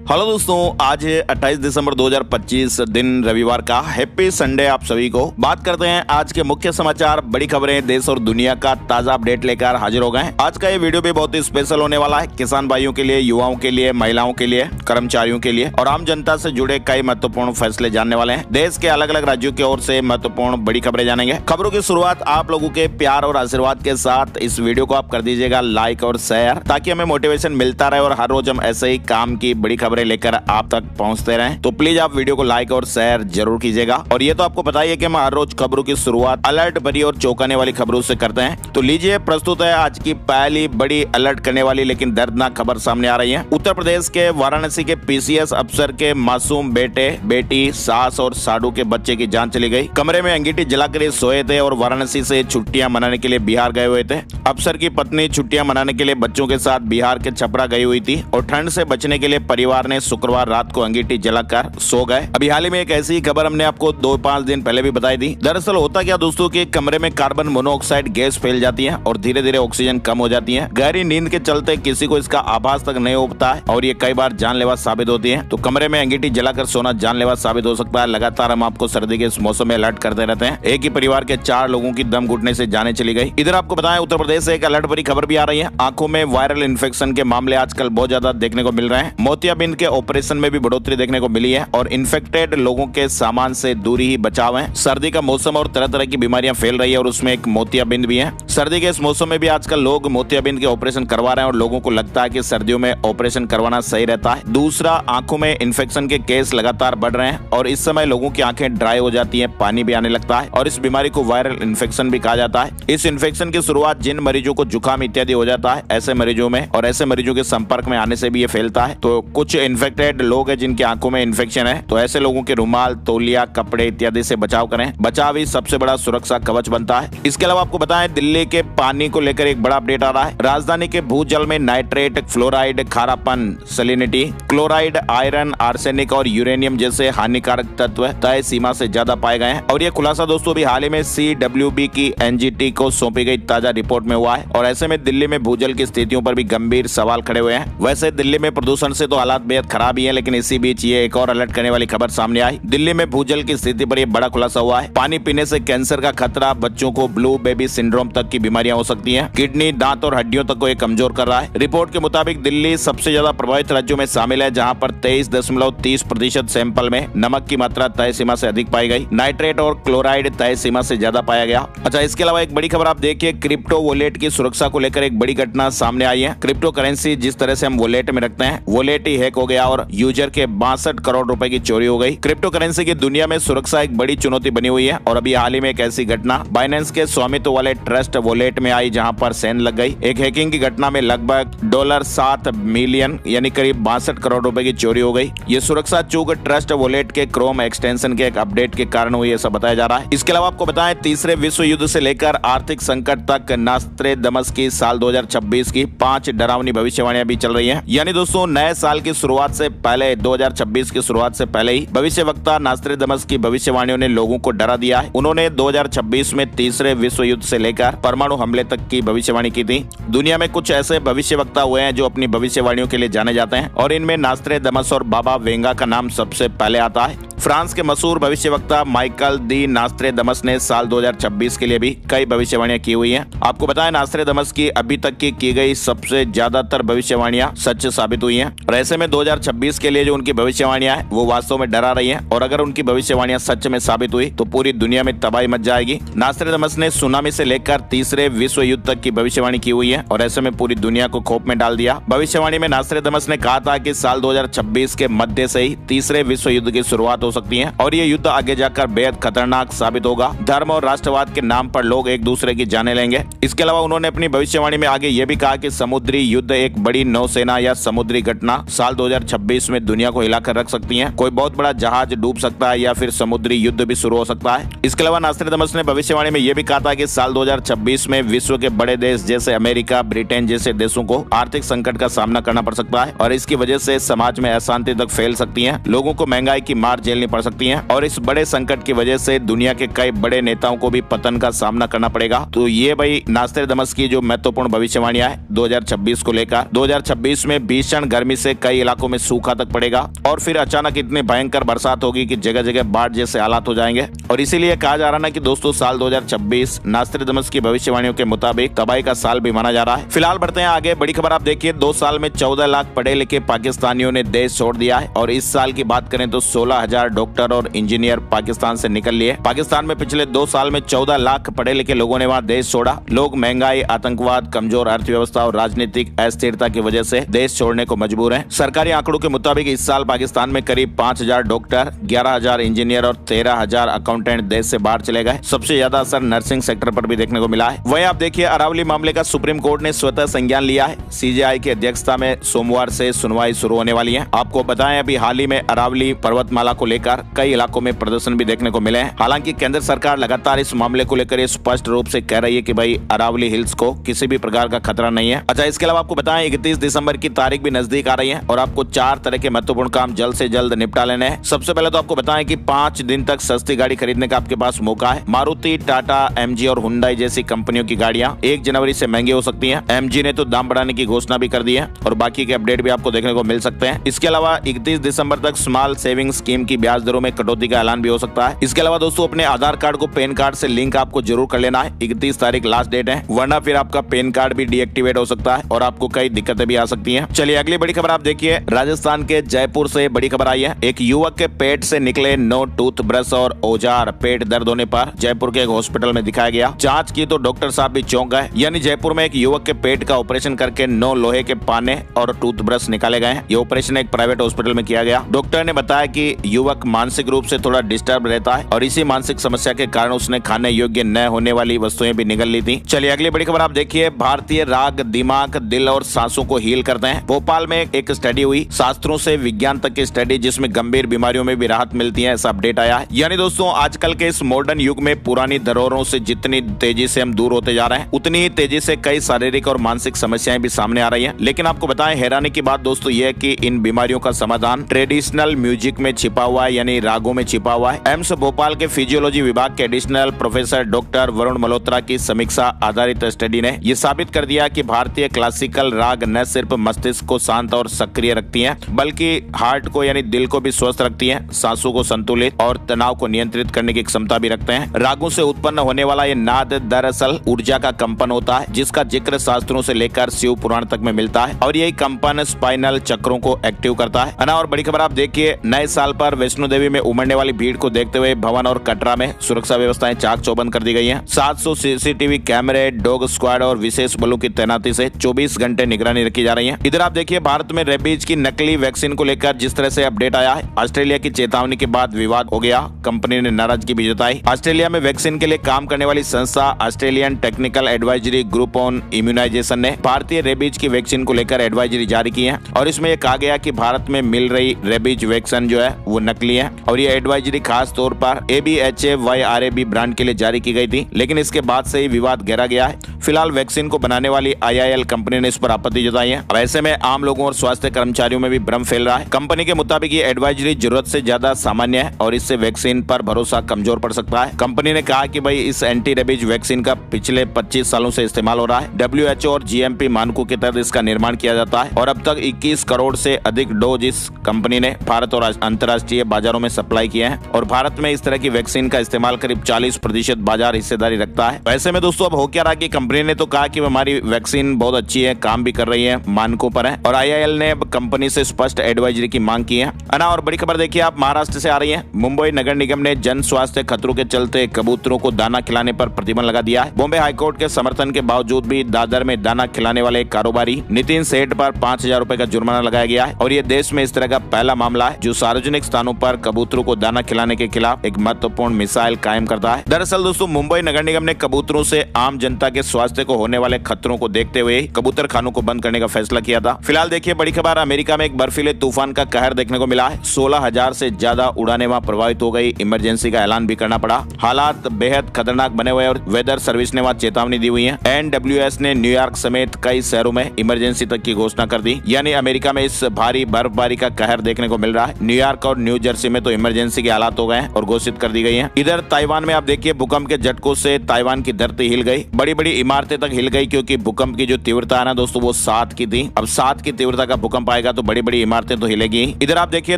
Hello दोस्तों, आज है 28 दिसंबर 2025 दिन रविवार का। हैप्पी संडे आप सभी को। बात करते हैं आज के मुख्य समाचार, बड़ी खबरें, देश और दुनिया का ताजा अपडेट लेकर हाजिर हो गए हैं। आज का ये वीडियो भी बहुत ही स्पेशल होने वाला है। किसान भाइयों के लिए, युवाओं के लिए, महिलाओं के लिए, कर्मचारियों के लिए और आम जनता से जुड़े कई महत्वपूर्ण फैसले जानने वाले हैं। देश के अलग अलग राज्यों की ओर से महत्वपूर्ण बड़ी खबरें जानेंगे। खबरों की शुरुआत आप लोगों के प्यार और आशीर्वाद के साथ इस वीडियो को आप कर दीजिएगा लाइक और शेयर, ताकि हमें मोटिवेशन मिलता रहे और हर रोज हम ऐसे ही काम की बड़ी खबरें लेकर आप तक पहुंचते रहें। तो प्लीज आप वीडियो को लाइक और शेयर जरूर कीजिएगा। और ये तो आपको पता ही है कि हम हर रोज खबरों की शुरुआत अलर्ट भरी और चौंकाने वाली खबरों से करते हैं। तो लीजिए, प्रस्तुत है आज की पहली बड़ी अलर्ट करने वाली लेकिन दर्दनाक खबर सामने आ रही है। उत्तर प्रदेश के वाराणसी के पीसीएस अफसर के मासूम बेटे, बेटी, सास और साडू के बच्चे की जान चली गई। कमरे में अंगीठी जलाकर सोए थे और वाराणसी से छुट्टियां मनाने के लिए बिहार गए हुए थे। अफसर की पत्नी छुट्टियां मनाने के लिए बच्चों के साथ बिहार के छपरा गई हुई थी और ठंड से बचने के लिए परिवार ने शुक्रवार रात को अंगीठी जलाकर सो गए। अभी हाल ही में एक ऐसी खबर हमने आपको 2-5 दिन पहले भी बताई थी। दरअसल होता क्या दोस्तों कि कमरे में कार्बन मोनोऑक्साइड गैस फैल जाती है और धीरे धीरे ऑक्सीजन कम हो जाती है। गहरी नींद के चलते किसी को इसका आभास तक नहीं होता है और ये कई बार जानलेवा साबित होती है। तो कमरे में अंगीठी जलाकर सोना जानलेवा साबित हो सकता है। लगातार हम आपको सर्दी के इस मौसम में अलर्ट करते रहते हैं। एक ही परिवार के 4 लोगों की दम घुटने से जाने चली गई। इधर आपको बताएं, उत्तर प्रदेश से एक अलर्ट भरी खबर भी आ रही है। आंखों में वायरल इन्फेक्शन के मामले आजकल बहुत ज्यादा देखने को मिल रहे हैं। मोतियाबिंद के ऑपरेशन में भी बढ़ोतरी देखने को मिली है और इन्फेक्टेड लोगों के सामान से दूरी ही बचाव है। सर्दी का मौसम और तरह तरह की बीमारियां फैल रही है और उसमें एक मोतियाबिंद भी है। सर्दी के इस मौसम में भी आजकल लोग मोतियाबिंद के ऑपरेशन करवा रहे हैं और लोगों को लगता है कि सर्दियों में ऑपरेशन करवाना सही रहता है। दूसरा, आंखों में इन्फेक्शन के केस लगातार बढ़ रहे हैं और इस समय लोगों की आंखें ड्राई हो जाती हैं, पानी भी आने लगता है और इस बीमारी को वायरल इन्फेक्शन भी कहा जाता है। इस इन्फेक्शन की शुरुआत जिन मरीजों को जुकाम इत्यादि हो जाता है ऐसे मरीजों में और ऐसे मरीजों के संपर्क में आने से भी ये फैलता है। तो कुछ इन्फेक्टेड लोग हैं जिनकी आंखों में इन्फेक्शन है, तो ऐसे लोगों के रुमाल, तौलिया, कपड़े इत्यादि से बचाव करें। बचाव ही सबसे बड़ा सुरक्षा कवच बनता है। इसके अलावा आपको बताएं, दिल्ली के पानी को लेकर एक बड़ा अपडेट आ रहा है। राजधानी के भूजल में नाइट्रेट, फ्लोराइड, खारापन, सैलिनिटी, क्लोराइड, आयरन, आर्सेनिक और यूरेनियम जैसे हानिकारक तत्व तय सीमा से ज्यादा पाए गए हैं। और ये खुलासा दोस्तों भी हाल ही में CWB की NGT को सौंपी गई ताजा रिपोर्ट में हुआ है। और ऐसे में दिल्ली में भूजल की स्थितियों पर भी गंभीर सवाल खड़े हुए हैं। वैसे दिल्ली में प्रदूषण से तो हालात बेहद खराब ही है, लेकिन इसी बीच ये एक और अलर्ट करने वाली खबर सामने आई। दिल्ली में भूजल की स्थिति पर यह बड़ा खुलासा हुआ है। पानी पीने से कैंसर का खतरा, बच्चों को ब्लू बेबी सिंड्रोम तक की बीमारियां हो सकती हैं। किडनी, दांत और हड्डियों तक को ये कमजोर कर रहा है। रिपोर्ट के मुताबिक दिल्ली सबसे ज्यादा प्रभावित राज्यों में शामिल है, जहां पर 23.30% सैंपल में नमक की मात्रा तय सीमा से अधिक पाई गई। नाइट्रेट और क्लोराइड तय सीमा से ज्यादा पाया गया। अच्छा, इसके अलावा एक बड़ी खबर आप देखिए, क्रिप्टो वॉलेट की सुरक्षा को लेकर एक बड़ी घटना सामने आई है। क्रिप्टो करेंसी जिस तरह से हम वॉलेट में रखते हैं, वॉलेट ही हैक हो गया और यूजर के 62 करोड़ रुपए की चोरी हो गई। क्रिप्टो करेंसी की दुनिया में सुरक्षा एक बड़ी चुनौती बनी हुई है और अभी हाल ही में एक ऐसी घटना बाइनेंस के स्वामित्व वाले ट्रस्ट वॉलेट में आई, जहां पर सेंध लग गई। एक हैकिंग की घटना में लगभग $7 मिलियन यानी करीब 62 करोड़ रुपए की चोरी हो गई। ये सुरक्षा चूक ट्रस्ट वॉलेट के क्रोम एक्सटेंशन के एक अपडेट के कारण हुई, ऐसा बताया जा रहा है। इसके अलावा आपको बताएं, तीसरे विश्व युद्ध से लेकर आर्थिक संकट तक नास्त्रेदमस की साल 2026 की 5 डरावनी भविष्यवाणियां भी चल रही हैं। यानी दोस्तों, नए साल की शुरुआत से पहले, 2026 की शुरुआत से पहले ही भविष्यवक्ता नास्त्रेदमस की भविष्यवाणियों ने लोगों को डरा दिया है। उन्होंने 2026 में तीसरे विश्व युद्ध से लेकर परमाणु हमले तक की भविष्यवाणी की थी। दुनिया में कुछ ऐसे भविष्यवक्ता हुए हैं जो अपनी भविष्यवाणियों के लिए जाने जाते हैं और इनमें नास्त्रेदमस और बाबा वेंगा का नाम सबसे पहले आता है। फ्रांस के मशहूर भविष्यवक्ता माइकल दी नास्त्रेदमस ने साल 2026 के लिए भी कई भविष्यवाणियां की हुई हैं। आपको बताएं, नास्त्रेदमस की अभी तक की गई सबसे ज्यादातर भविष्यवाणियां सच साबित हुई हैं और ऐसे में 2026 के लिए जो उनकी भविष्यवाणियां हैं वो वास्तव में डरा रही हैं और अगर उनकी भविष्यवाणियां सच में साबित हुई तो पूरी दुनिया में तबाही मच जाएगी। नास्त्रेदमस ने सुनामी से लेकर तीसरे विश्व युद्ध तक की भविष्यवाणी की हुई है और ऐसे में पूरी दुनिया को खौफ में डाल दिया। भविष्यवाणी में नास्त्रेदमस ने कहा था कि साल 2026 के मध्य से ही तीसरे विश्व युद्ध की शुरुआत हो सकती है और ये युद्ध आगे जाकर बेहद खतरनाक साबित होगा। धर्म और राष्ट्रवाद के नाम पर लोग एक दूसरे की जाने लेंगे। इसके अलावा उन्होंने अपनी भविष्यवाणी में आगे ये भी कहा कि समुद्री युद्ध, एक बड़ी नौसेना या समुद्री घटना साल 2026 में दुनिया को हिलाकर रख सकती है। कोई बहुत बड़ा जहाज डूब सकता है या फिर समुद्री युद्ध भी शुरू हो सकता है। इसके अलावा नास्त्रेदमस ने भविष्यवाणी में यह भी कहा था कि साल 2026 में विश्व के बड़े देश जैसे अमेरिका, ब्रिटेन जैसे देशों को आर्थिक संकट का सामना करना पड़ सकता है और इसकी वजह से समाज में अशांति तक फैल सकती है। लोगों को महंगाई की मार झेलनी झेलनी पड़ सकती हैं और इस बड़े संकट की वजह से दुनिया के कई बड़े नेताओं को भी पतन का सामना करना पड़ेगा। तो ये भाई नास्ट्रेडमस की जो महत्वपूर्ण भविष्यवाणियां है 2026 को लेकर। 2026 में भीषण गर्मी से कई इलाकों में सूखा तक पड़ेगा और फिर अचानक इतनी भयंकर बरसात होगी कि जगह जगह बाढ़ जैसे हालात हो जाएंगे। और इसीलिए कहा जा रहा है कि दोस्तों साल 2026 नास्ट्रेडमस की भविष्यवाणियों के मुताबिक तबाही का साल भी माना जा रहा है। फिलहाल बढ़ते हैं आगे। बड़ी खबर आप देखिए, 2 साल में 14 लाख पढ़े लिखे पाकिस्तानियों ने देश छोड़ दिया है। और इस साल की बात करें तो 16,000 डॉक्टर और इंजीनियर पाकिस्तान से निकल लिए। पाकिस्तान में पिछले 2 साल में 14 लाख पढ़े लिखे लोगों ने वहाँ देश छोड़ा। लोग महंगाई, आतंकवाद, कमजोर अर्थव्यवस्था और राजनीतिक अस्थिरता की वजह से देश छोड़ने को मजबूर हैं। सरकारी आंकड़ों के मुताबिक इस साल पाकिस्तान में करीब 5,000 डॉक्टर, 11,000 इंजीनियर और 13,000 अकाउंटेंट देश से बाहर चले गए। सबसे ज्यादा असर नर्सिंग सेक्टर पर भी देखने को मिला है। वहीं आप देखिए, अरावली मामले का सुप्रीम कोर्ट ने स्वतः संज्ञान लिया है। सीजेआई की अध्यक्षता में सोमवार से सुनवाई शुरू होने वाली है। आपको बताएं, अभी हाल ही में अरावली पर्वतमाला को लेकर कई इलाकों में प्रदर्शन भी देखने को मिले हैं। हालांकि केंद्र सरकार लगातार इस मामले को लेकर स्पष्ट रूप से कह रही है कि भाई अरावली हिल्स को किसी भी प्रकार का खतरा नहीं है। अच्छा, इसके अलावा आपको बताएं 31 दिसंबर की तारीख भी नजदीक आ रही है और आपको 4 तरह के महत्वपूर्ण काम जल्द से जल्द निपटा लेने हैं। सबसे पहले तो आपको बताएं कि 5 दिन तक सस्ती गाड़ी खरीदने का आपके पास मौका है। मारुति, टाटा, एमजी और हुंडई जैसी कंपनियों की गाड़ियां 1 जनवरी से महंगी हो सकती हैं। एमजी ने तो दाम बढ़ाने की घोषणा भी कर दी है और बाकी के अपडेट भी आपको देखने को मिल सकते हैं। इसके अलावा 31 दिसंबर तक स्मॉल सेविंग स्कीम की ब्याज दरों में कटौती का ऐलान भी हो सकता है। इसके अलावा दोस्तों, अपने आधार कार्ड को पैन कार्ड से लिंक आपको जरूर कर लेना है। 31 तारीख लास्ट डेट है, वरना फिर आपका पैन कार्ड भी डीएक्टिवेट हो सकता है और आपको कई दिक्कतें भी आ सकती हैं। चलिए अगली बड़ी खबर आप देखिए, राजस्थान के जयपुर से बड़ी खबर आई है। एक युवक के पेट से निकले 9 टूथब्रश और औजार पेट दर्द होने पर जयपुर के एक हॉस्पिटल में दिखाया गया। जांच की तो डॉक्टर साहब भी चौंक गए। यानी जयपुर में एक युवक के पेट का ऑपरेशन करके 9 लोहे के पाने और टूथब्रश निकाले गए। ये ऑपरेशन एक प्राइवेट हॉस्पिटल में किया गया। डॉक्टर ने बताया कि युवक मानसिक रूप से थोड़ा डिस्टर्ब रहता है और इसी मानसिक समस्या के कारण उसने खाने योग्य न होने वाली वस्तुएं भी निगल ली थी। चलिए अगली बड़ी खबर आप देखिए, भारतीय राग दिमाग, दिल और सांसों को हील करते हैं। भोपाल में एक स्टडी हुई, शास्त्रों से विज्ञान तक की स्टडी, जिसमें गंभीर बीमारियों में भी राहत मिलती है, ऐसा अपडेट आया है। यानी दोस्तों, आजकल के इस मॉडर्न युग में पुरानी धरोहरों से जितनी तेजी से हम दूर होते जा रहे हैं, उतनी ही तेजी से कई शारीरिक और मानसिक समस्याएं भी सामने आ रही हैं। लेकिन आपको बताएं, हैरानी की बात दोस्तों ये है कि इन बीमारियों का समाधान ट्रेडिशनल म्यूजिक में छिपा हुआ है, यानी रागों में छिपा हुआ है। एम्स भोपाल के फिजियोलॉजी विभाग के additional professor doctor Varun Malhotra की समीक्षा आधारित स्टडी ने यह साबित कर दिया कि भारतीय क्लासिकल राग न सिर्फ मस्तिष्क को शांत और सक्रिय रखती हैं, बल्कि हार्ट को यानी दिल को भी स्वस्थ रखती हैं, सांसों को संतुलित और तनाव को नियंत्रित करने की क्षमता भी रखते हैं। रागों से उत्पन्न होने वाला ये नाद दरअसल ऊर्जा का कंपन होता है, जिसका जिक्र शास्त्रों से लेकर शिव पुराण तक में मिलता है और यही कंपन स्पाइनल चक्रों को एक्टिव करता है ना। और बड़ी खबर आप देखिए, नए साल पर वैष्णो देवी में उमड़ने वाली भीड़ को देखते हुए भवन और कटरा में सुरक्षा व्यवस्थाएं चाक चौबंद कर दी गई हैं। 700 सीसीटीवी कैमरे, डॉग स्क्वाड और विशेष बलों की तैनाती से 24 घंटे निगरानी रखी जा रही है। इधर आप देखिए, भारत में रेबीज की नकली वैक्सीन को लेकर जिस तरह से अपडेट आया है, ऑस्ट्रेलिया की चेतावनी के बाद विवाद हो गया। कंपनी ने नाराजगी भी जताई। ऑस्ट्रेलिया में वैक्सीन के लिए काम करने वाली संस्था Australian technical advisory group on immunization ने भारतीय रेबीज की वैक्सीन को लेकर एडवाइजरी जारी की है और इसमें यह कहा गया कि भारत में मिल रही रेबीज वैक्सीन जो है वो नकली है और ये एडवाइजरी खास तौर पर ABHA-YRAB ब्रांड के लिए जारी की गई थी। लेकिन इसके बाद से ही विवाद गहरा गया है। फिलहाल वैक्सीन को बनाने वाली IIL कंपनी ने इस पर आपत्ति जताई है। अब ऐसे में आम लोगों और स्वास्थ्य कर्मचारियों में भी भ्रम फैल रहा है। कंपनी के मुताबिक ये एडवाइजरी जरूरत से ज्यादा सामान्य है और इससे वैक्सीन पर भरोसा कमजोर पड़ सकता है। कंपनी ने कहा कि भाई इस एंटी रेबीज वैक्सीन का पिछले 25 सालों से इस्तेमाल हो रहा है। WHO और GMP मानकों के तहत इसका निर्माण किया जाता है और अब तक 21 करोड़ से अधिक डोज इस कंपनी ने भारत और अंतर्राष्ट्रीय बाजारों में सप्लाई किए हैं और भारत में इस तरह की वैक्सीन का इस्तेमाल करीब 40% बाजार हिस्सेदारी रखता है। वैसे में दोस्तों अब हो क्या रहा कि कंपनी ने तो कहा कि हमारी वैक्सीन बहुत अच्छी है, काम भी कर रही है, मानकों पर है और IIL ने कंपनी से स्पष्ट एडवाइजरी की मांग की है ना। और बड़ी खबर देखिए आप, महाराष्ट्र से आ रही है। मुंबई नगर निगम ने जन स्वास्थ्य खतरों के चलते कबूतरों को दाना खिलाने पर प्रतिबंध लगा दिया है। बॉम्बे हाईकोर्ट के समर्थन के बावजूद भी दादर में दाना खिलाने वाले कारोबारी नितिन सेठ पर 5,000 रुपए का जुर्माना लगाया गया है और ये देश में इस तरह का पहला मामला है जो सार्वजनिक स्थानों पर कबूतरों को दाना खिलाने के खिलाफ एक महत्वपूर्ण मिसाइल कायम करता है। दरअसल दोस्तों, मुंबई नगर निगम ने कबूतरों से आम जनता के स्वास्थ्य को होने वाले खतरों को देखते हुए कबूतर खानों को बंद करने का फैसला किया था। फिलहाल देखिए बड़ी खबर, अमेरिका में एक बर्फीले तूफान का कहर देखने को मिला है। 16,000 से ज्यादा उड़ानें वहां प्रभावित हो गई। इमरजेंसी का ऐलान भी करना पड़ा। हालात बेहद खतरनाक बने हुए और वेदर सर्विस ने वहां चेतावनी दी हुई है। NWS ने न्यूयॉर्क समेत कई शहरों में इमरजेंसी तक की घोषणा कर दी। यानी अमेरिका में इस भारी बर्फबारी का कहर देखने को मिल रहा है। न्यूयॉर्क और न्यू जर्सी में तो इमरजेंसी के हालात हो गए और घोषित कर दी गई है। इधर ताइवान में आप देखिए भूकंप के झटकों से ताइवान की धरती हिल गई। बड़ी बड़ी इमारतें तक हिल गई क्योंकि भूकंप की जो तीव्रता है ना दोस्तों वो 7 की थी। अब 7 की तीव्रता का भूकंप आएगा तो बड़ी बड़ी इमारतें तो हिलेगी। इधर आप देखिए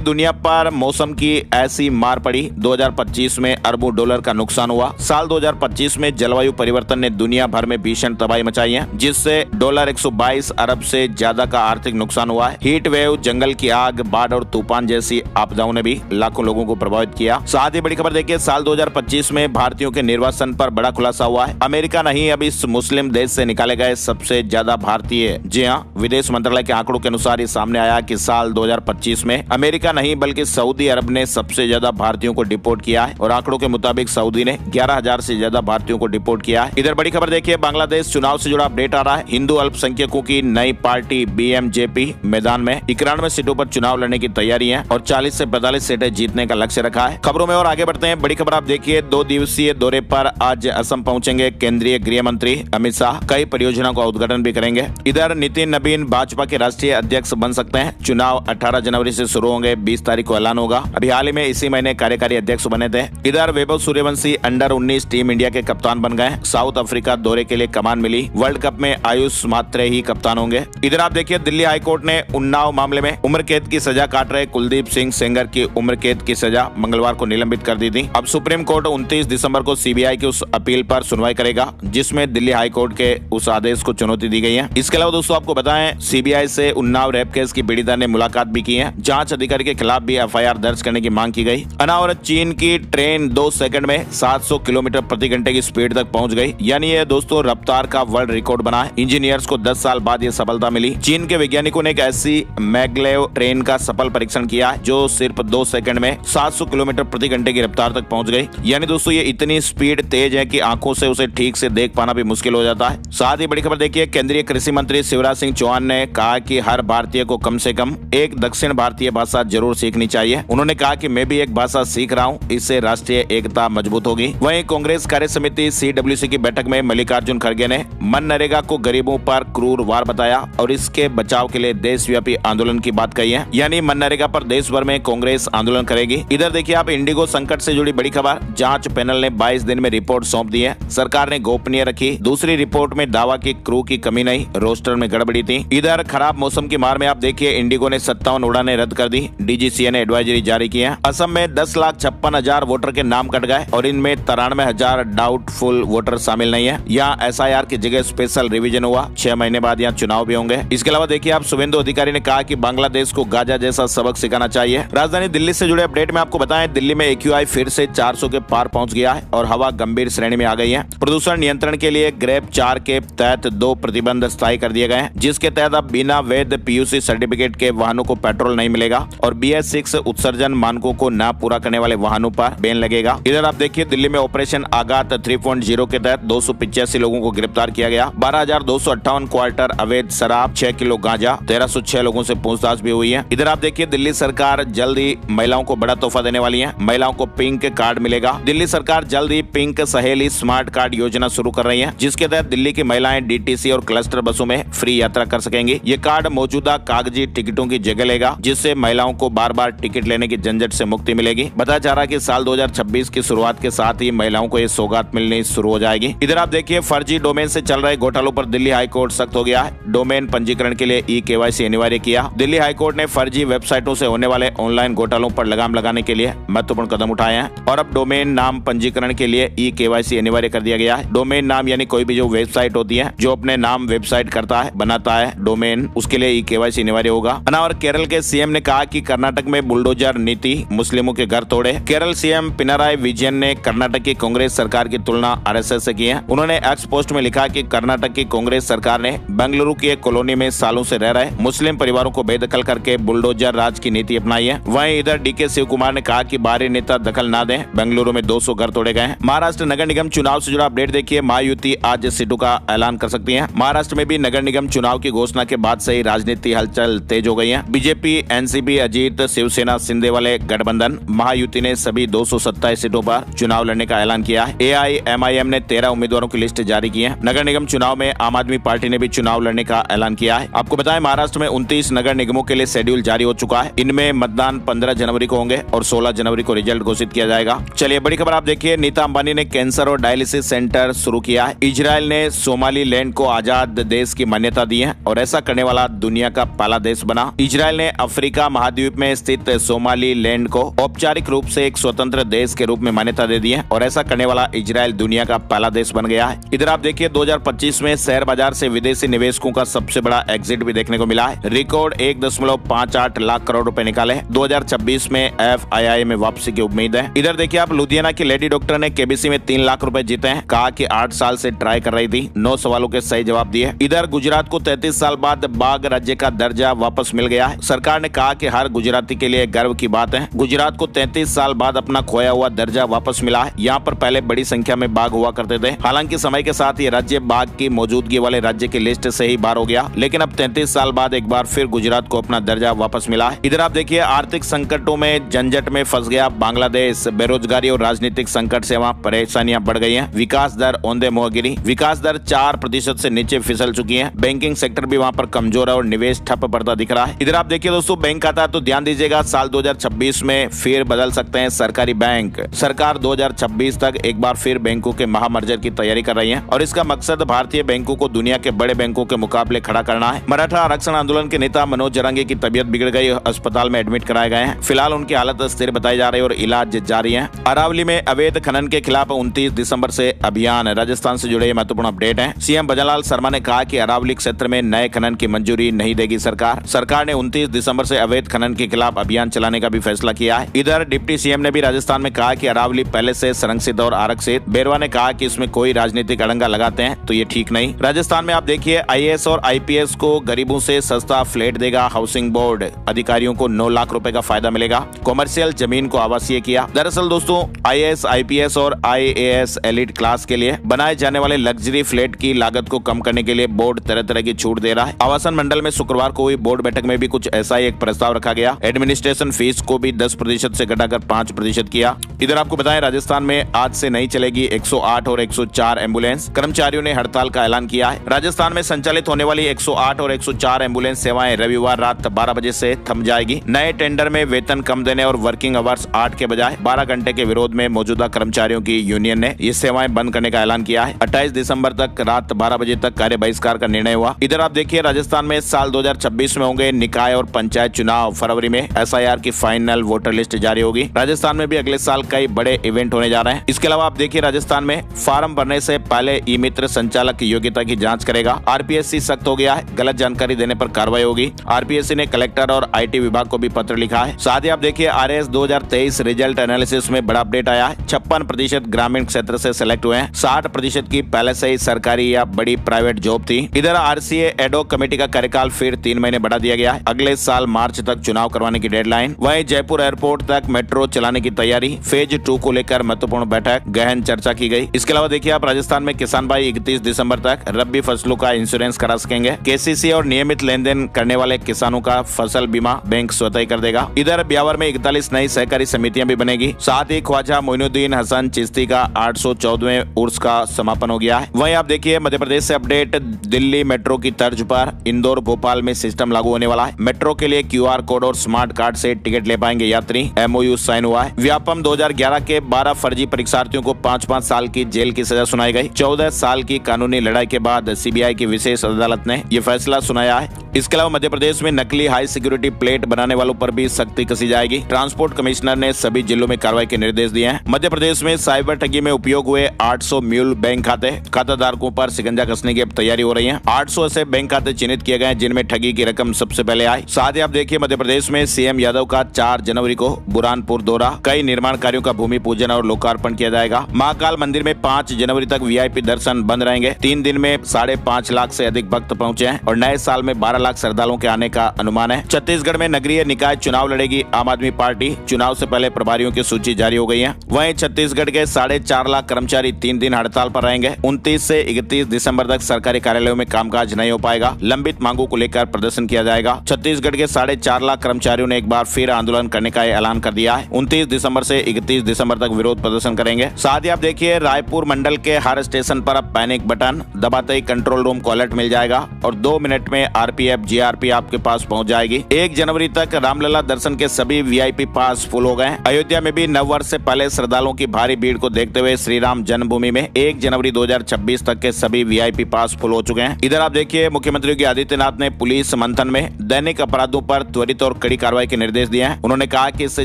दुनिया पर मौसम की ऐसी मार पड़ी। 2025 में अरबों डॉलर का नुकसान हुआ। साल 2025 में जलवायु परिवर्तन ने दुनिया भर में भीषण तबाही मचाई है, जिससे $122 अरब से ज्यादा का आर्थिक नुकसान हुआ है। हीट वेव, जंगल की आग, बाढ़ और तूफान जैसी आपदाओं ने भी लाखों लोगों को प्रभावित किया। साथ ही बड़ी खबर देखिए, साल 2025 में भारतीयों के निर्वासन पर बड़ा खुलासा हुआ है। अमेरिका नहीं, अब इस मुस्लिम देश से निकाले गए सबसे ज्यादा भारतीय। जी हाँ, विदेश मंत्रालय के आंकड़ों के अनुसार ये सामने आया कि साल 2025 में अमेरिका नहीं बल्कि सऊदी अरब ने सबसे ज्यादा भारतीयों को डिपोर्ट किया है। और आंकड़ों के मुताबिक सऊदी ने 11,000 से ज्यादा भारतीयों को डिपोर्ट किया है। इधर बड़ी खबर देखिए, बांग्लादेश चुनाव से जुड़ा अपडेट आ रहा है। हिंदू अल्पसंख्यकों की नई पार्टी BMJP मैदान में 91 सीटों पर चुनाव लड़ने की तैयारी है और 40 से 45 सीटें जीतने का लक्ष्य रखा है। खबरों में और आगे बढ़ते हैं। बड़ी खबर आप देखिए, 2 दिवसीय दौरे पर आज असम पहुंचेंगे केंद्रीय गृह मंत्री अमित शाह। कई परियोजनाओं का उद्घाटन भी करेंगे। इधर नितिन नबीन भाजपा के राष्ट्रीय अध्यक्ष बन सकते हैं। चुनाव 18 जनवरी से शुरू होंगे, 20 तारीख को ऐलान होगा। अभी हाल ही में इसी महीने कार्यकारी अध्यक्ष बने थे। इधर Vaibhav Suryavanshi under-19 team India के कप्तान बन गए। साउथ अफ्रीका दौरे के लिए कमान मिली। वर्ल्ड कप में आयुष मात्रे ही कप्तान होंगे। इधर आप देखिए, दिल्ली हाईकोर्ट ने उन्नाव मामले में उम्र कैद की सजा काट रहे कुलदीप सिंह सेंगर की उम्र कैद की सजा मंगलवार को निलंबित कर दी थी। अब सुप्रीम कोर्ट 29 दिसंबर को CBI की उस अपील पर सुनवाई करेगा जिसमें दिल्ली हाईकोर्ट के उस आदेश को चुनौती दी गई है। इसके अलावा दोस्तों आपको बताएं, CBI से उन्नाव रेप केस की पीड़िता ने मुलाकात भी की है। जांच अधिकारी के खिलाफ भी FIR दर्ज करने की मांग की गई। अनावरत चीन की ट्रेन 2 सेकंड में 700 किलोमीटर प्रति घंटे की स्पीड तक पहुंच गई। यानी ये दोस्तों रफ्तार का वर्ल्ड रिकॉर्ड बना है। इंजीनियर्स को 10 साल बाद ये सफलता मिली। चीन के वैज्ञानिकों ने एक ऐसी मैग्लेव ट्रेन का सफल परीक्षण किया जो सिर्फ 2 सेकंड में 700 किलोमीटर प्रति घंटे की रफ्तार तक पहुंच गई। यानी दोस्तों ये इतनी स्पीड तेज है कि आंखों से उसे ठीक से देख पाना भी मुश्किल हो जाता है। साथ ही बड़ी खबर देखिए, केंद्रीय कृषि मंत्री शिवराज सिंह चौहान ने कहा कि हर भारतीय को कम से कम एक दक्षिण भारतीय भाषा जरूर सीखनी चाहिए। उन्होंने कहा कि मैं भी एक भाषा सीख रहा हूं, इससे राष्ट्रीय एकता मजबूत होगी। वहीं कांग्रेस कार्य समिति CWC की बैठक में मल्लिकार्जुन खड़गे ने मनरेगा को गरीबों पर क्रूर वार बताया और इसके बचाव के लिए देशव्यापी आंदोलन की बात कही है। यानी मनरेगा पर देश भर में कांग्रेस आंदोलन करेगी। इधर देखिए आप, इंडिगो संकट से जुड़ी बड़ी खबर। जांच पैनल ने 22 दिन में रिपोर्ट सौंप दी है। सरकार ने गोपनीय रखी। दूसरी रिपोर्ट में दावा की क्रू की कमी नहीं, रोस्टर में गड़बड़ी थी। इधर खराब मौसम की मार में आप देखिए, इंडिगो ने 57 उड़ानें रद्द कर दी। DGCA ने एडवाइजरी जारी की है। असम में 10,56,000 वोटर के नाम कट गए और इनमें 93,000 डाउटफुल वोटर शामिल नहीं है। यहाँ SIR की जगह स्पेशल रिवीजन हुआ। 6 महीने बाद यहाँ चुनाव भी होंगे। इसके अलावा देखिए आप, शुभेंदु अधिकारी ने कहा कि बांग्लादेश को गाजा जैसा सबक सिखाना चाहिए। राजधानी दिल्ली से जुड़े अपडेट में आपको बताएं, दिल्ली में AQI फिर से 400 के पार पहुंच गया है और हवा गंभीर श्रेणी में आ गई है। प्रदूषण नियंत्रण के लिए ग्रेप 4 के तहत 2 प्रतिबंध स्थायी कर दिए गए हैं, जिसके तहत अब बिना वैध PUC सर्टिफिकेट के वाहनों को पेट्रोल नहीं मिलेगा और BS6 उत्सर्जन मानकों को न पूरा करने वाले वाहनों पर बैन लगेगा। इधर आप देखिए, दिल्ली में ऑपरेशन आगात 3.0 के तहत 285 लोगों को गिरफ्तार किया गया। 12,258 क्वार्टर अवैध शराब, 6 किलो गांजा, 1306 लोगों से पूछताछ भी हुई है। इधर आप देखिए, दिल्ली सरकार जल्द ही महिलाओं को बड़ा तोहफा देने वाली है। महिलाओं को पिंक कार्ड मिलेगा। दिल्ली सरकार जल्द ही पिंक सहेली स्मार्ट कार्ड योजना शुरू कर रही है, जिसके तहत दिल्ली की महिलाएं DTC और क्लस्टर बसों में फ्री यात्रा कर सकेंगी। ये कार्ड मौजूदा कागजी टिकटों की जगह लेगा, जिससे महिलाओं को बार बार टिकट लेने की झंझट से मुक्ति मिलेगी। बताया जा रहा है कि साल 2026 की शुरुआत के साथ ही महिलाओं को ये सौगात मिलनी शुरू हो जाएगी। इधर आप देखिए, फर्जी डोमेन से चल रहे घोटालों पर दिल्ली हाईकोर्ट सख्त हो गया है। डोमेन पंजीकरण के लिए eKYC अनिवार्य किया। दिल्ली हाईकोर्ट ने फर्जी वेबसाइटों से होने वाले ऑनलाइन घोटालों पर लगाम लगाने के लिए महत्वपूर्ण कदम उठाए हैं और अब डोमेन नाम पंजीकरण के लिए eKYC अनिवार्य कर दिया गया है। डोमेन नाम यानी कोई भी जो वेबसाइट होती है, जो अपने नाम वेबसाइट करता है, बनाता है डोमेन, उसके लिए eKYC अनिवार्य होगा। और केरल के CM ने कहा कि कर्नाटक में बुलडोजर नीति मुस्लिमों के घर तोड़े। केरल CM पिनाराई विजयन ने कर्नाटक की कांग्रेस सरकार की तुलना RSS से की है। उन्होंने एक्स पोस्ट में लिखा कि कर्नाटक की कांग्रेस सरकार ने बेंगलुरु की एक कॉलोनी में सालों से रह रहे मुस्लिम परिवारों को बेदखल करके बुलडोजर राज की नीति अपनाई है। वहीं इधर DK शिव कुमार ने कहा कि बाहरी नेता दखल ना दें, बेंगलुरु में 200 घर तोड़े गए हैं। महाराष्ट्र नगर निगम चुनाव से जुड़ा अपडेट देखिए, महायुति आज सीटों का ऐलान कर सकती है। महाराष्ट्र में भी नगर निगम चुनाव की घोषणा के बाद से ही राजनीति हलचल तेज हो गई है। बीजेपी, एनसीपी, अजीत, शिवसेना, शिंदे वाले गठबंधन महायुति ने सभी 227 सीटों पर चुनाव लड़ने का ऐलान किया है। AIMIM ने 13 उम्मीदवारों की लिस्ट जारी की है। नगर निगम चुनाव में आम आदमी पार्टी ने भी चुनाव लड़ने का ऐलान किया है। आपको बताएं, महाराष्ट्र में 29 नगर निगमों के लिए शेड्यूल जारी हो चुका है। इनमें मतदान 15 जनवरी को होंगे और 16 जनवरी को रिजल्ट घोषित किया जाएगा। चलिए बड़ी खबर आप देखिए, नीता अंबानी ने कैंसर और डायलिसिस सेंटर शुरू किया है। इजराइल ने सोमालीलैंड को आजाद देश की मान्यता दी है और ऐसा करने वाला दुनिया का पहला देश बना। इजराइल ने अफ्रीका महाद्वीप में स्थित सोमालीलैंड को औपचारिक रूप से एक स्वतंत्र देश के रूप में मान्यता दे दी है और ऐसा करने वाला इजराइल दुनिया का पहला देश बन गया है। इधर आप देखिए, 2025 में शेयर बाजार से विदेशी निवेशकों का सबसे बड़ा एग्जिट भी देखने को मिला है। रिकॉर्ड 1.58 लाख करोड़ रुपए निकाले। 2026 में FII में वापसी की उम्मीद है। इधर देखिए आप, लुधियाना की लेडी डॉक्टर ने KBC में 3 लाख रुपए जीते हैं। कहा कि 8 साल से ट्राई कर रही थी, 9 सवालों के सही जवाब दिए। इधर गुजरात को 33 साल बाद बाघ राज्य का दर्जा वापस मिल गया है। सरकार ने कहा कि हर गुजराती के लिए गर्व की बात है। गुजरात को 33 साल बाद अपना खोया हुआ दर्जा वापस मिला है। यहाँ पर पहले बड़ी संख्या में बाघ हुआ करते थे। हालांकि समय के साथ ये राज्य बाघ की मौजूदगी वाले राज्य की लिस्ट से ही बाहर हो गया, लेकिन अब 33 साल बाद एक बार फिर गुजरात को अपना दर्जा वापस मिला है। इधर आप देखिए, आर्थिक संकटों में झंझट में फंस गया बांग्लादेश। बेरोजगारी और राजनीतिक संकट से वहाँ परेशानियां बढ़ गई हैं। विकास दर औंधे मुंह गिरी। विकास दर 4% से नीचे फिसल चुकी है। बैंकिंग सेक्टर भी वहाँ पर कमजोर है और निवेश ठप पड़ता दिख रहा है। इधर आप देखिए दोस्तों, बैंक खाता तो ध्यान दीजिएगा, साल 2026 में फिर बदल सकते हैं सरकारी बैंक। सरकार 2026 तक एक बार फिर बैंकों के महामर्जर की तैयारी कर रही है और इसका मकसद भारतीय बैंकों को दुनिया के बड़े बैंकों के मुकाबले खड़ा करना है। मराठा आरक्षण आंदोलन के नेता मनोज जरांगे की तबीयत बिगड़ गई, अस्पताल में एडमिट कराए गए हैं। फिलहाल उनकी हालत स्थिर बताई जा रही है और इलाज जारी है। अरावली में अवैध खनन के खिलाफ 29 दिसंबर से अभियान। राजस्थान से जुड़े महत्वपूर्ण अपडेट है। CM भजनलाल शर्मा ने कहा कि अरावली क्षेत्र में नए खनन की मंजूरी नहीं देगी सरकार। सरकार ने 29 दिसंबर से अवैध खनन के खिलाफ अभियान चलाने का भी फैसला किया है। इधर डिप्टी CM ने भी राजस्थान में कहा कि अरावली पहले से संरक्षित और आरक्षित। बेरवा ने कहा कि इसमें कोई राजनीतिक अड़ंगा लगाते हैं तो ये ठीक नहीं। राजस्थान में आप देखिए, IAS और IPS को गरीबों से सस्ता फ्लैट देगा हाउसिंग बोर्ड। अधिकारियों को 9 लाख रुपए का फायदा मिलेगा। कॉमर्शियल जमीन को आवासीय किया। दरअसल दोस्तों, IAS, IPS और IAS एलिट क्लास के लिए बनाए जाने वाले लग्जरी फ्लैट की लागत को कम करने के लिए बोर्ड तरह तरह की छूट दे रहा है। आवासन मंडल में शुक्रवार को हुई बोर्ड बैठक में भी कुछ ऐसा ही एक प्रस्ताव रखा गया। एडमिनिस्ट्रेशन फीस को भी 10% से घटाकर 5% किया। इधर आपको बताएं, राजस्थान में आज से नहीं चलेगी 108 और 104 एम्बुलेंस। कर्मचारियों ने हड़ताल का ऐलान किया है। राजस्थान में संचालित होने वाली 108 और 104 एम्बुलेंस सेवाएं रविवार रात 12 बजे से थम जाएगी। नए टेंडर में वेतन कम देने और वर्किंग आवर्स 8 के बजाय 12 घंटे के विरोध में मौजूदा कर्मचारियों की यूनियन ने ये सेवाएं बंद करने का ऐलान किया है। 28 दिसंबर तक रात 12 बजे तक कार्य बहिष्कार का निर्णय हुआ। इधर आप देखिए, राजस्थान में साल 2026 में होंगे निकाय और पंचायत चुनाव। फरवरी में SIR की फाइनल वोटर लिस्ट जारी होगी। राजस्थान में भी अगले साल कई बड़े इवेंट होने जा रहे हैं। इसके अलावा आप देखिए, राजस्थान में फार्म भरने से पहले ई-मित्र संचालक की योग्यता की जांच करेगा। RPSC सख्त हो गया है। गलत जानकारी देने पर कार्रवाई होगी। RPSC ने कलेक्टर और IT विभाग को भी पत्र लिखा है। साथ ही आप देखिए, RAS 2023 रिजल्ट एनालिसिस में बड़ा अपडेट आया है। 56% ग्रामीण क्षेत्र से सिलेक्ट हुए हैं। 60% की पहले से ही सरकारी या बड़ी प्राइवेट जॉब थी। इधर RCA एडॉक कमेटी का कार्यकाल फिर 3 महीने बढ़ा दिया गया है। अगले साल मार्च तक चुनाव करवाने की डेडलाइन। वहीं जयपुर एयरपोर्ट तक मेट्रो चलाने की तैयारी। फेज 2 को लेकर महत्वपूर्ण बैठक, गहन चर्चा की गई। इसके अलावा देखिए आप, राजस्थान में किसान भाई 31 दिसंबर तक रबी फसलों का इंश्योरेंस करा सकेंगे। KCC और नियमित लेन देन करने वाले किसानों का फसल बीमा बैंक स्वतः ही कर देगा। इधर ब्यावर में 41 नई सहकारी समितियां भी बनेगी। साथ ही ख्वाजा मोइनुद्दीन हसन चिश्ती का 814वें उर्स का समापन हो गया है। वहीं आप देखिए, मध्य प्रदेश से अपडेट। दिल्ली मेट्रो की तर्ज पर इंदौर भोपाल में सिस्टम लागू होने वाला है। मेट्रो के लिए QR कोड और स्मार्ट कार्ड से टिकट ले पाएंगे यात्री। MOU साइन हुआ है। व्यापम 2011 के 12 फर्जी परीक्षार्थियों को 5-5 साल की जेल की सजा सुनाई गई। 14 साल की कानूनी लड़ाई के बाद CBI की विशेष अदालत ने यह फैसला सुनाया है। इसके अलावा मध्य प्रदेश में नकली हाई सिक्योरिटी प्लेट बनाने वालों पर भी सख्ती कसी जाएगी। ट्रांसपोर्ट कमिश्नर ने सभी जिलों में कार्रवाई के निर्देश दिए हैं। मध्य प्रदेश में साइबर ठगी में उपयोग हुए 800 म्यूल बैंक खाते खाताधारकों पर शिकंजा कसने की अब तैयारी हो रही है। 800 ऐसे बैंक खाते चिन्हित किए गए जिनमें ठगी की रकम सबसे पहले आई। साथ ही आप देखिए, मध्य प्रदेश में CM यादव का 4 जनवरी को बुरहानपुर दौरा। कई निर्माण कार्यों का भूमि पूजन और लोकार्पण किया जाएगा। महाकाल मंदिर में 5 जनवरी तक VIP दर्शन बंद रहेंगे। 3 दिन में 5.5 लाख से अधिक भक्त पहुंचे हैं और नए साल में 12 लाख श्रद्धालुओं के आने का अनुमान है। छत्तीसगढ़ में नगरीय निकाय चुनाव लड़ेगी आम आदमी पार्टी। चुनाव से पहले प्रभारियों की सूची जारी हो गई है। वहीं छत्तीसगढ़ के 4.5 लाख कर्मचारी 3 दिन हड़ताल पर रहेंगे। 29 से 31 दिसंबर तक सरकारी कार्यालयों में कामकाज नहीं हो पाएगा। लंबित मांगों को लेकर प्रदर्शन किया जाएगा। छत्तीसगढ़ के 4.5 लाख कर्मचारियों ने एक बार फिर आंदोलन करने का ऐलान कर दिया है। 29 दिसंबर से 31 दिसंबर तक विरोध प्रदर्शन करेंगे। साथ ही आप देखिए, रायपुर मंडल के हर स्टेशन पर अब पैनिक बटन दबाते ही कंट्रोल रूम को अलर्ट मिल जाएगा और 2 मिनट में आरपीएफ जीआरपी आपके पास पहुंच जाएगी। 1 जनवरी तक रामलला दर्शन के सभी वीआईपी पास फुल हो गए। अयोध्या में भी नव वर्ष से पहले श्रद्धालुओं की भारी भीड़ को देखते हुए श्री राम जन्मभूमि में 1 जनवरी 2026 तक के सभी वीआईपी पास फुल हो चुके हैं। इधर आप देखिए, मुख्यमंत्री योगी आदित्यनाथ ने पुलिस मंथन में दैनिक अपराधों पर त्वरित और कड़ी कार्रवाई के निर्देश दिए हैं। उन्होंने कहा कि इससे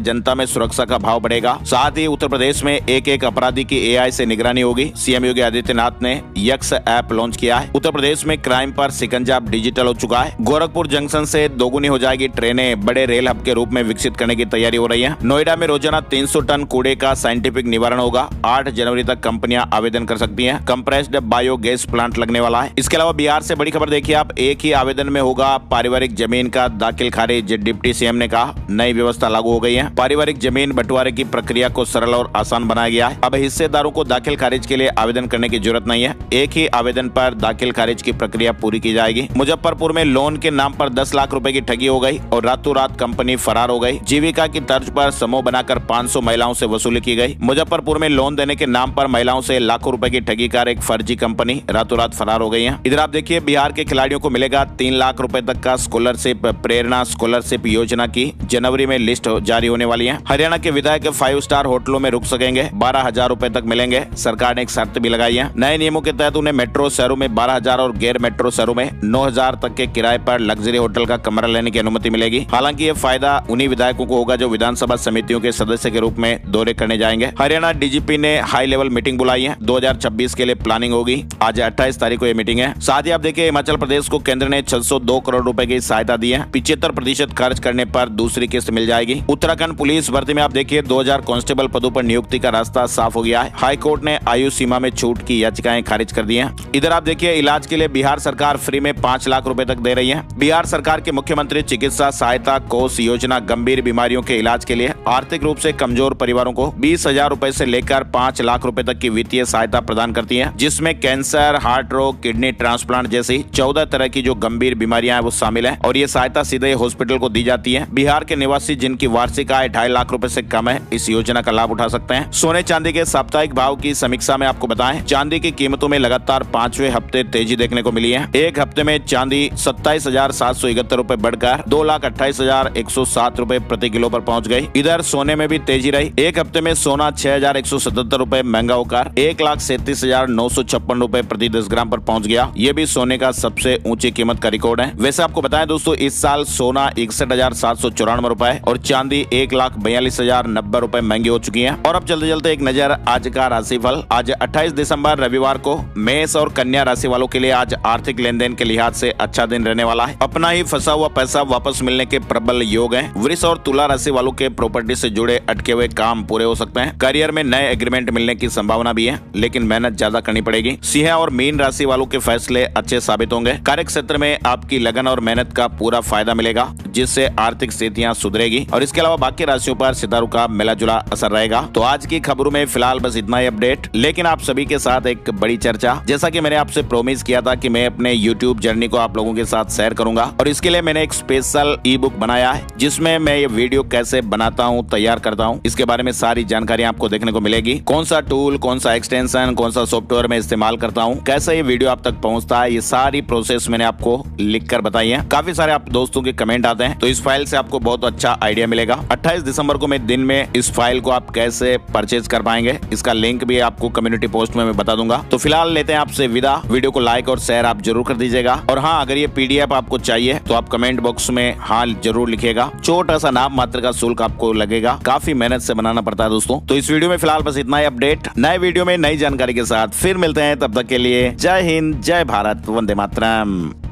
जनता में सुरक्षा का भाव बढ़ेगा। साथ ही उत्तर प्रदेश में एक अपराधी की एआई से निगरानी होगी। सीएम योगी आदित्यनाथ ने यक्स ऐप लॉन्च किया है। उत्तर प्रदेश में क्राइम पर शिकंजा डिजिटल हो चुका है। गोरखपुर जंक्शन से दोगुनी हो जाएगी ट्रेनें। बड़े रेल हब के रूप में विकसित करने की तैयारी हो रही है। नोएडा में रोजाना 300 टन कूड़े का साइंटिफिक निवारण होगा। 8 जनवरी तक कंपनियां आवेदन कर सकती हैं। कंप्रेस्ड बायोगैस प्लांट लगने वाला है। इसके अलावा बिहार से बड़ी खबर देखिए आप, एक ही आवेदन में होगा पारिवारिक जमीन का दाखिल खारिज। डिप्टी सीएम ने कहा नई व्यवस्था लागू हो गई है। पारिवारिक जमीन बंटवारे की प्रक्रिया को सरल और आसान बनाया गया है। अब हिस्सेदारों को दाखिल खारिज के लिए आवेदन करने की जरूरत नहीं है। एक ही आवेदन पर दाखिल खारिज की प्रक्रिया पूरी की जाएगी। मुजफ्फरपुर में लोन के नाम पर 10 लाख रुपए की ठगी हो गई और रातों रात कंपनी फरार हो गई। जीविका की तर्ज पर समूह बनाकर 500 महिलाओं से वसूली की गई। मुजफ्फरपुर में लोन देने के नाम पर महिलाओं से लाखों रुपए की ठगी कर एक फर्जी कंपनी रातों रात फरार हो गई है। इधर आप देखिए, बिहार के खिलाड़ियों को मिलेगा 3 लाख रुपए तक का स्कॉलरशिप। प्रेरणा स्कॉलरशिप योजना की जनवरी में लिस्ट जारी होने वाली है। हरियाणा के विधायक 5 स्टार होटलों में रुक सकेंगे। 12,000 रुपए तक मिलेंगे। सरकार ने एक शर्त भी लगाई है। नए नियमों के तहत उन्हें मेट्रो शहरों में 12,000 और गैर मेट्रो शहरों में 9,000 तक के किराए पर लग्जरी होटल का कमरा लेने की अनुमति मिलेगी। हालांकि ये फायदा उन्हीं विधायकों को होगा जो विधानसभा समितियों के सदस्य के रूप में दौरे करने जाएंगे। हरियाणा डीजीपी ने हाई लेवल मीटिंग बुलाई है। 2026 के लिए प्लानिंग होगी। आज 28 तारीख को ये मीटिंग है। साथ ही आप देखिए, हिमाचल प्रदेश को केंद्र ने 602 करोड़ रुपए की सहायता दी है। 75% खर्च करने पर दूसरी किस्त मिल जाएगी। उत्तराखंड पुलिस भर्ती में आप देखिए, 2000 कांस्टेबल पदों पर नियुक्ति का रास्ता साफ हो गया है। हाई कोर्ट ने आयु सीमा में छूट की याचिकाएं खारिज कर दी हैं। इधर आप देखिए, इलाज के लिए बिहार सरकार फ्री में 5 लाख रुपए तक दे रही है। बिहार सरकार के मुख्यमंत्री चिकित्सा सहायता कोष योजना गंभीर बीमारियों के इलाज के लिए आर्थिक रूप से कमजोर परिवारों को 20,000 रुपए से लेकर 5 लाख रुपए तक की वित्तीय सहायता प्रदान करती है, जिसमें कैंसर, हार्ट रोग, किडनी ट्रांसप्लांट जैसी 14 तरह की जो गंभीर बीमारियां हैं वो शामिल है और ये सहायता सीधे हॉस्पिटल को दी जाती है। बिहार के निवासी जिनकी वार्षिक आय 2.5 लाख रुपए से कम है, इस योजना का लाभ उठा सकते हैं। सोने चांदी के साप्ताहिक भाव की समीक्षा में आपको बताएं, चांदी की कीमतों में लगातार 5वें हफ्ते तेजी देखने को मिली है। एक हफ्ते में चांदी 27,771 रुपए बढ़कर 2,28,107 रुपए प्रति किलो पर पहुंच गई। इधर सोने में भी तेजी रही। एक हफ्ते में सोना 6,177 रुपए महंगा होकर 1,37,956 रुपए प्रति 10 ग्राम पर पहुंच गया। ये भी सोने का सबसे ऊंची कीमत का रिकॉर्ड है। वैसे आपको बताएं दोस्तों, इस साल सोना 61,794 रुपए और चांदी 1,42,090 रुपए महंगी हो चुकी है। और अब चलते चलते एक नजर आज का राशिफल। आज 28 दिसंबर रविवार को मेष और कन्या राशि वालों के लिए आज आर्थिक लेन देन के लिहाज से अच्छा दिन रहने वाला है। अपना ही फंसा हुआ पैसा वापस मिलने के प्रबल योग हैं। वृष और तुला राशि वालों के प्रॉपर्टी से जुड़े अटके हुए काम पूरे हो सकते हैं। करियर में नए एग्रीमेंट मिलने की संभावना भी है, लेकिन मेहनत ज्यादा करनी पड़ेगी। सिंह और मीन राशि वालों के फैसले अच्छे साबित होंगे। कार्य क्षेत्र में आपकी लगन और मेहनत का पूरा फायदा मिलेगा, जिससे आर्थिक स्थितियां सुधरेगी। और इसके अलावा बाकी राशियों पर सितारों का मिला जुला असर रहेगा। तो आज की खबरों में फिलहाल बस इतना ही अपडेट, लेकिन आप सभी के साथ एक बड़ी चर्चा। जैसा कि मैंने आपसे प्रॉमिस किया था कि मैं अपने YouTube जर्नी को आप लोगों के साथ शेयर करूंगा, और इसके लिए मैंने एक स्पेशल ई बुक बनाया है, जिसमें मैं ये वीडियो कैसे बनाता हूँ, तैयार करता हूँ, इसके बारे में सारी जानकारी आपको देखने को मिलेगी। कौन सा टूल, कौन सा एक्सटेंशन, कौन सा सॉफ्टवेयर मैं इस्तेमाल करता हूँ, कैसे ये वीडियो आप तक पहुँचता है, ये सारी प्रोसेस मैंने आपको लिख कर बताई है। काफी सारे आप दोस्तों के कमेंट आते हैं, तो इस फाइल से आपको बहुत अच्छा आइडिया मिलेगा। 28 दिसंबर को मैं दिन में इस फाइल को आप कैसे परचेज कर पाएंगे, इसका लिंक भी आपको कम्युनिटी पोस्ट में मैं बता दूंगा। तो फिलहाल लेते हैं आपसे विदा। वीडियो को लाइक और शेयर आप जरूर कर दीजिएगा। और हाँ, अगर ये PDF आपको चाहिए तो आप कमेंट बॉक्स में हाँ जरूर लिखिएगा। छोटा सा नाम मात्र का शुल्क आपको लगेगा, काफी मेहनत से बनाना पड़ता है दोस्तों। तो इस वीडियो में फिलहाल बस इतना ही अपडेट। नए वीडियो में नई जानकारी के साथ फिर मिलते हैं, तब तक के लिए जय हिंद, जय भारत, वंदे मातरम।